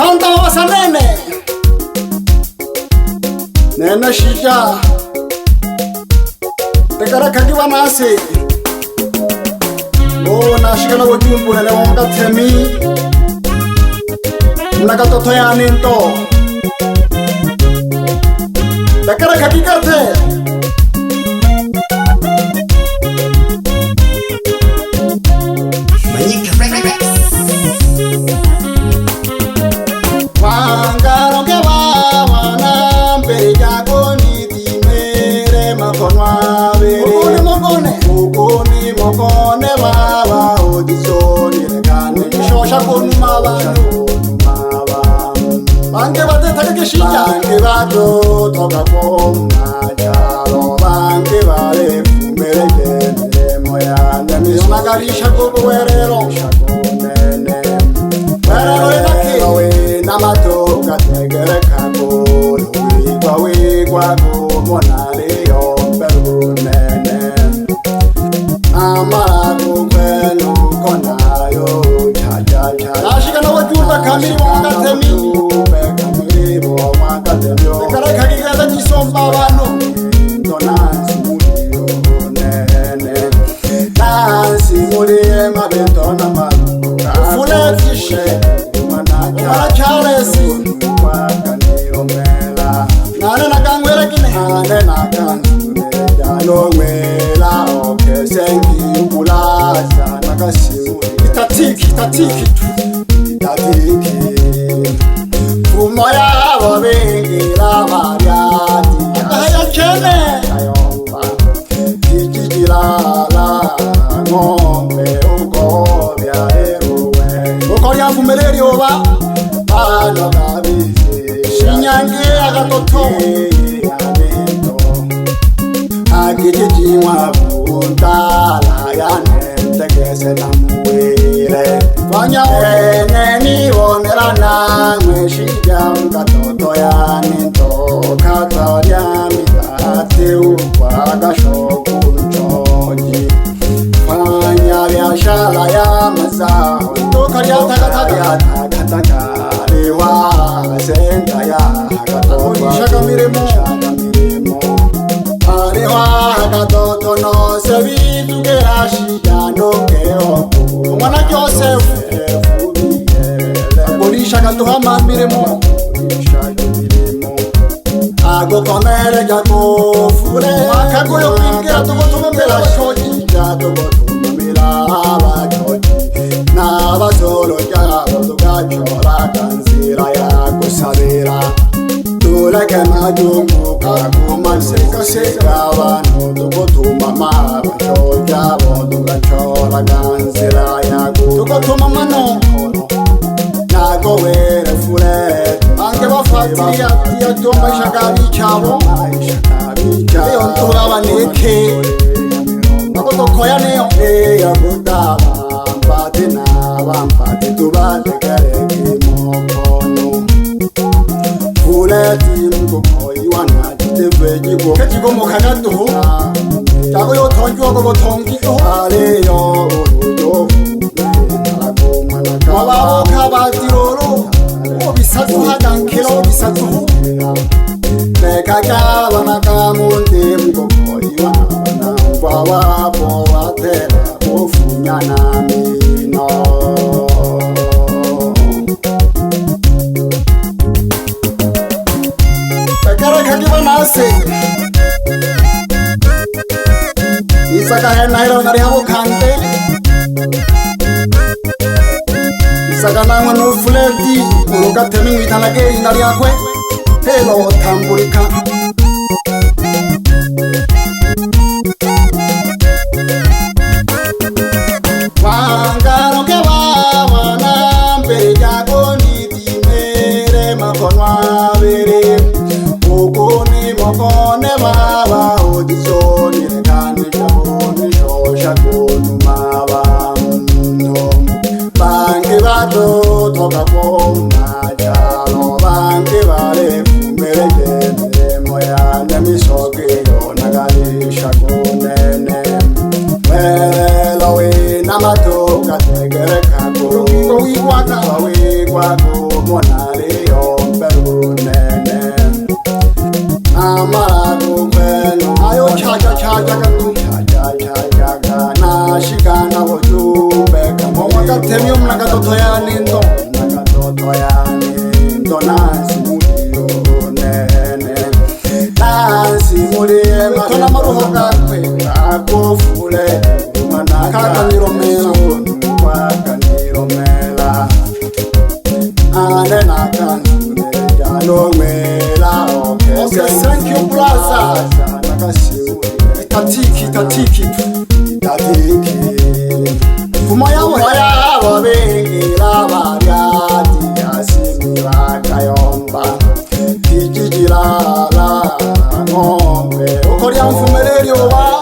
Tanta wasa nene shija tekara kagiwa nasi nashikana wajumbu nene wonga temi nakatoto ya ninto tekara kagigate Mokone baba odisoni rekane shosha konu maba bange bate take shija bange bato toka koma jalo bange bale fumereke moya ndemi magarisha gogo werero shakonene werero edake we namato kategere kako we kwa monale yo perunene amarago kwenu konayo chacha nashika na wajumba kamili wangatemi kala kagigaza nisomba bano donasi mulio nene nasi mulie mabento na maruka fuletishe manaka charesi wakanio mela nane nakangwele kine nane nakangwele jalo mela sengi ukulasa nakasimu itatiki umoya wabengira mariati aya chene ayomba kijijilala ngombe uko byareruwe uko yavumeleri oba bano gabize shinyange agatoto akijijimwa Undala ya nente kese na mwile Fanya wene ni wonera na mweshija mkatoto ya ninto Kata ya mitate ukwaga shoku mchoji Fanya biashara ya mazao Toka ya takataka Liwa senta ya katoto Shaka miremo Katoto no sevitu gerashida ndokeo mwana Joseph Bolisha katuhama miremo Ago komere jako fure Makagoyo pingira tukotumemela shoji Tukotumemela abajoji Na basolo jabo tukachora kanzira ya kusabira Tuleke majungu kakuma seka wano tukotuma mabachoja Tukachora ganzira yaku tukotuma mano Nago were fure Ange wafatiri ya tumba ishakabi chabo Iyo nturaba neke Nago tokoya neo Eya kutaba mpati na wampati tubate kereki mokono Fuleti mkukoi wanajitevejigo Kejigo mokagatuhu Chago yo tongi wako botongi Aleyo urujo Wababo kabatiroro Obisatu hadankilo obisatu Neka kaba nakamunde mkukoi wana Wababo watera ofunyana mino Isaka henahiro nari habo kante Isaka nangwa nufuleti Uruga temi witanage inari akwe Helo tamburika Wangaro ke wawa nambe jago nitimere makonwa bere Ukuni mokone baba odisoni rekane jaboni shosha konu maba Bange bato toka koma jalo Bange bale fumereke moya Nemisoke yo nagalisha kunene Wele we namato kategere kako Wiko wiko wako mona marago kwenu ayo chaja na shikana wojube kama wakatemyo mnakatoto yani ndo nasi mulio nene nasi mulie matona maruho kakwe kakofule kakaniromela ane nakanzule jalomela okay, thank you brother tatiki kumaya bengela bariati asimira kayomba kijijilala ngombe ukoria mfumeleri oba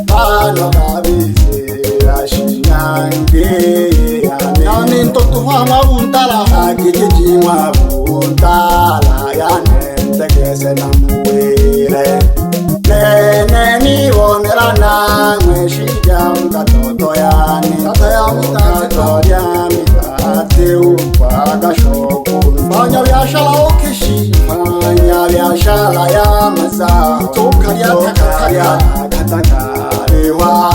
bano kabizira shinyange yani ntoto hama buntala akijijimwa buntala yani ntegese namuwele nene bonera namwe shija mukatoto yani katoya mitate upagashoku fanya biashala okishi fanya biashala ya maza tokaria katakariwa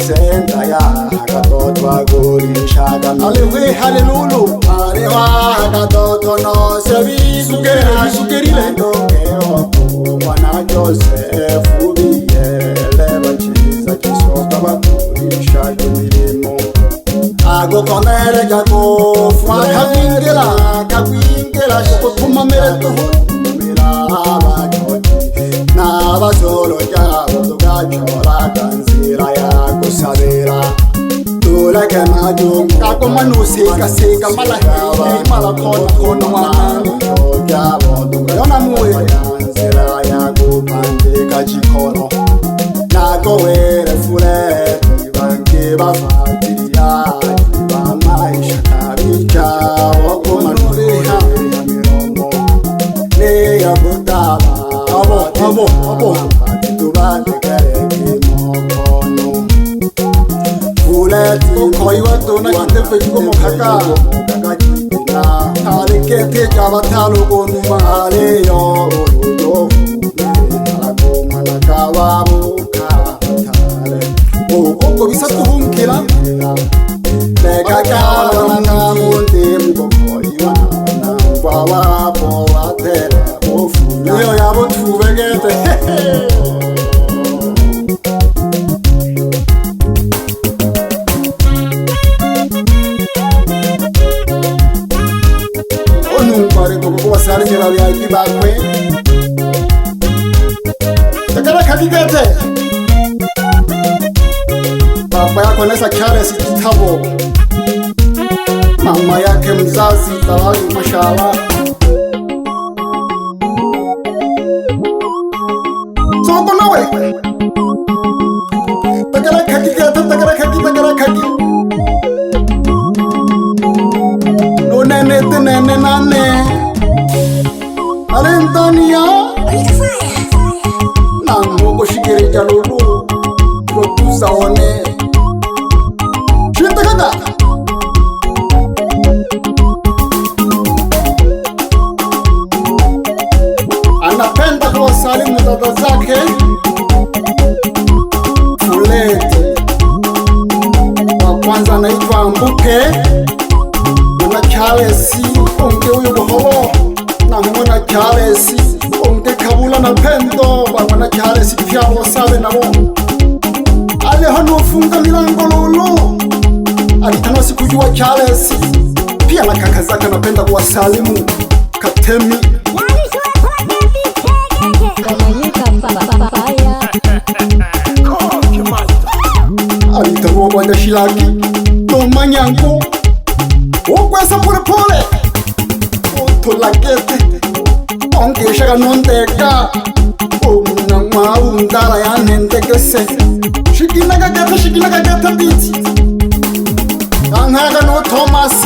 senta ya katoto agurisha alewe halelulu arewa katoto no sebi sukerile ndokeo wana Joseph ubiyele bachiza kisoka bakurisha imirimo ago konere jako fwa kabingela shokotuma mereto mira abajoji na basolo jabo tugachora kanzira ya kusabira tuleke majungu kako manusika sika malakona wana jabo tugayona muwe kanzira ya kupandika chikolo nako were fule banke bafatiria bamaisha kabicha wakomanureha mirongo ne yabutaba abo tubande kareki mokono fule koiwa tona kitefe kikomo kaka kakajina alekete jabatalo konuma aleyo Oko bisa tuhungkira Lega kala munde mgoko iwana Wawa boa tera bofuna Yo yabo tuvegete Onumpare koko wasari mira VIP bakwe Takara kakigete Baba yako nesa Charles Kitabo, mama yake mzazi Talali mashallah. Soko nawe takara kaki no nene nane Alentania nango koshikere jalulu producer one anapenda kuwasalimu dada zake Fuleti wa kwanza anaitwa Mbuke na Charles onge huyo boholo na mwana Charles onge Kabula na Pendo wa mwana Charles pia wasabe na wao ale hano funga milango lolo alitano sikujua Charles pia na kaka zake anapenda kuwasalimu Katemi alitaruwa kwa ndashilaki Tomanyanko okwesa pole otolakete ongeshaga nondeka omunamwa undala yanendekese shikinaga gata biti anhaga no Thomas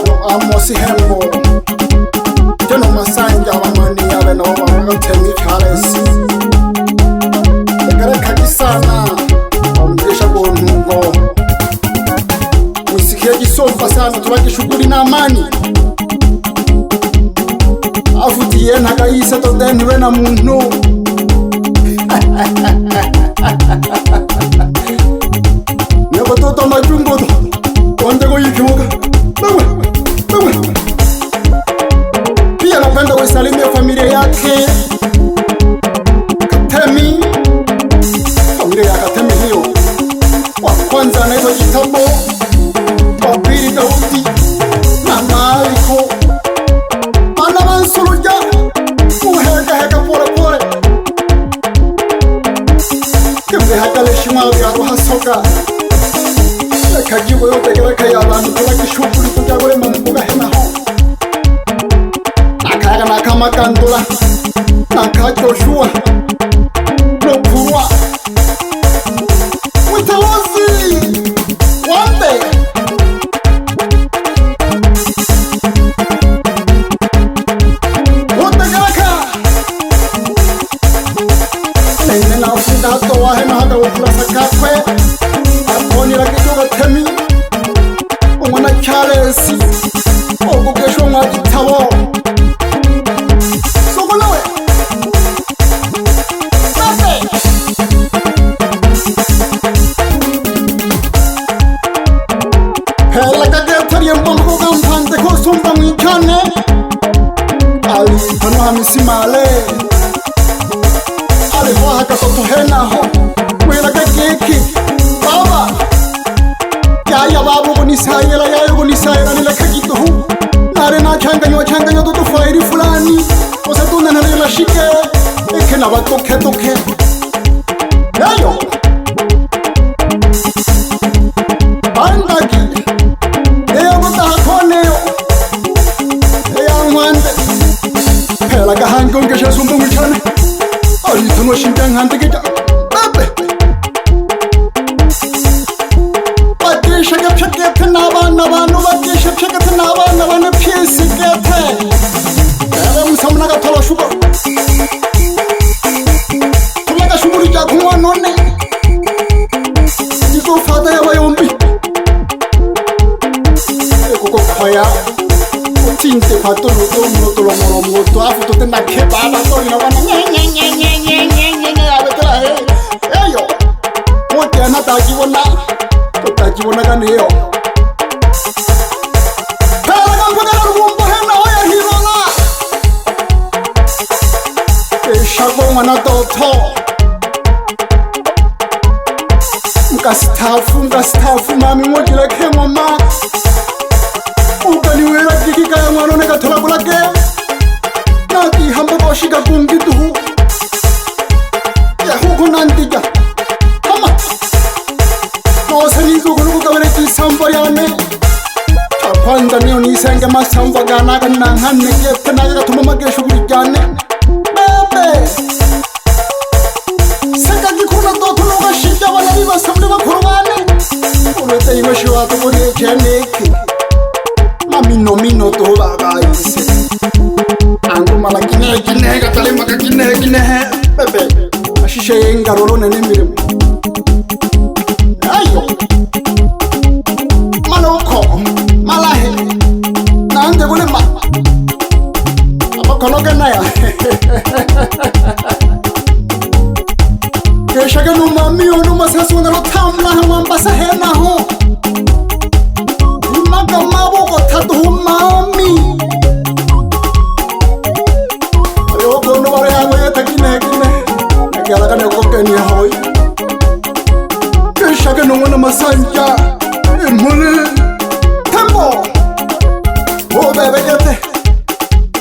no Amos Hembo Jono Masanja wamani yawe na Temi Charles Egare kakisana ongesha bonungo Musikia jisofa sana tubaki shughuli na amani Afuti Iye nakayise toteni wena muntu Nebo toto majumbodo Onde go yikimuka Wewe Pia napenda kusalimia familia yake Katemi Familia ya Katemi hiyo Wa kwanza anaitwa Kitabo Wa pili Daudi na Mariko Ana Mansuruja Muheka pole pole Kimbe hakale shimawi ya roha soka Kajibu yote gereka ya abantu Kulakishukuri kujagore mambuga hena ho Nakayaga nakamakandula Nakajoshua Nokurwa Witelozi Wande Wotegereka Nene na ufunda hato wahena hada ufurasa kakwe Akonira kidogo temi Umwana Charles Ogugeshwa mwa Gitabo Soko nawe Sase Hela kagetari mbongo gampande ko sumba mwikane Ali pano hamisimale Ali hoa katoto hena ho Mwela kageki Baba Yaya babu kunisayela yayo kunisayela nilakagituhu Nare na changanyo tutu fairi fulani Osa tuna nalila shike Eke na batoke toke Yayo Bandagi Eyo kuta hakoneo Eya mwande Pela kahangi ungesha sumbu mwichane Alituno shintang hante kita Bebe Shakete n'abana bantu bagisha shakete n'abana bane piesi gete Ere musamuna gatolo shugo Tumaga shuguri ja kunywa none Izo fada y'abayombi Kuko koya Utinte patolo tolo moromoto afu tote na kebaba tori na bana abetela he Eyo Wote anatajiwona Tajibona ganeyo Pela gambagala rumbo hena oya hirona Shago mwana toto Mkasitafu mami mwajila ke mama Ukaniwela kikika ya mwano nega tola kulake Nati hamba koshika kungitu Ya huko nantija Nizo kuluka wale sambo yane Kwanza niyo nisenge masambo ganaga nangane Gepe na yaga tumama gesho kulijane Bebe Seka kikuna dotu nuga shija wala viva samli wa kurwane Ulete imeshi watu kwenye keneki Mino to baga ise Angu mala kine Gatale maka kine Bebe Ashishe yenga rolone nemirimu Ayo Maloko Malahe Nande gulema Abakonoga naya Keshaga numami onuma sasuna rotamla hamambasa hena ho Imaga maboko tatu mami Ayo kono wale yango yeta kine Nakialaga nekokeni hoi Keshaga numana masanja Mune Tembo Oh bebe gete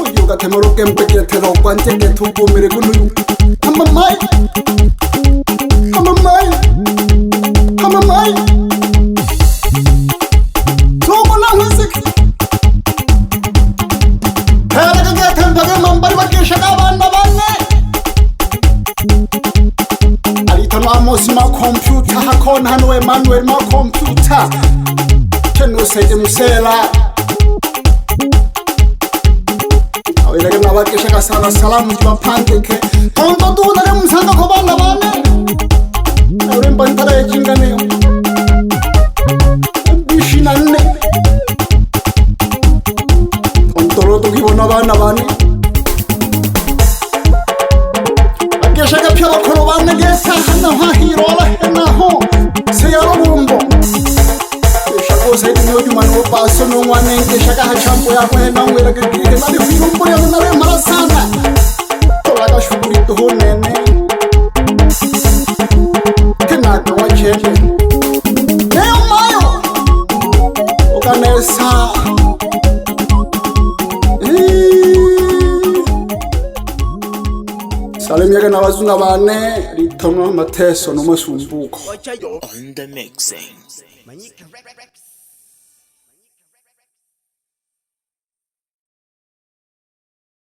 Uyuga temoro kempe gete do kwante getu kumire kunu Hamamai Tuko na music Hera gete mpage mambari wakisha kabanda bane Alitano amosi ma computer Hakona hano Emmanuel ma computer Kenu sede musela Awirage nabakisha kasala salamu jibapandeke Tonto tuudare musanga kubanda bane Awiremba ntara ya jinganeo Bishinane Ontoro tukibona bana bane shola henaho seyalobumbo shakose no juma no paso no wane ke shaka hachambo ya kwena ngwela ke ke na bihumbo ya na le marasana tola ka shukuri to honene kena ka wachele leo mayo okanesa Salemia na bazuna bane litono mateso no masumbuko on the mixing.